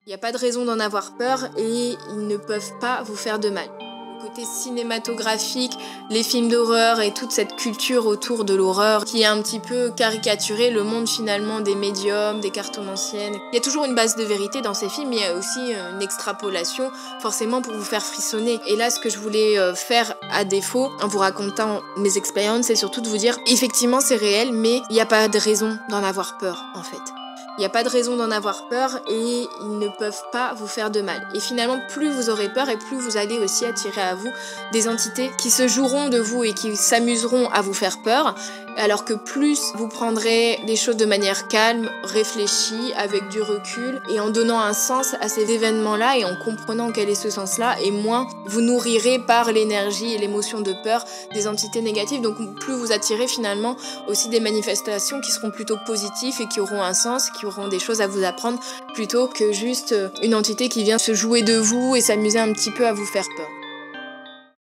Il n'y a pas de raison d'en avoir peur et ils ne peuvent pas vous faire de mal. Le côté cinématographique, les films d'horreur et toute cette culture autour de l'horreur qui a un petit peu caricaturé le monde finalement des médiums, des cartomanciennes. Il y a toujours une base de vérité dans ces films, mais il y a aussi une extrapolation forcément pour vous faire frissonner. Et là, ce que je voulais faire à défaut en vous racontant mes expériences, c'est surtout de vous dire effectivement c'est réel, mais il n'y a pas de raison d'en avoir peur en fait. Il n'y a pas de raison d'en avoir peur et ils ne peuvent pas vous faire de mal. Et finalement, plus vous aurez peur et plus vous allez aussi attirer à vous des entités qui se joueront de vous et qui s'amuseront à vous faire peur. Alors que plus vous prendrez les choses de manière calme, réfléchie, avec du recul et en donnant un sens à ces événements-là et en comprenant quel est ce sens-là, et moins vous nourrirez par l'énergie et l'émotion de peur des entités négatives. Donc plus vous attirez finalement aussi des manifestations qui seront plutôt positives et qui auront un sens, qui auront des choses à vous apprendre plutôt que juste une entité qui vient se jouer de vous et s'amuser un petit peu à vous faire peur.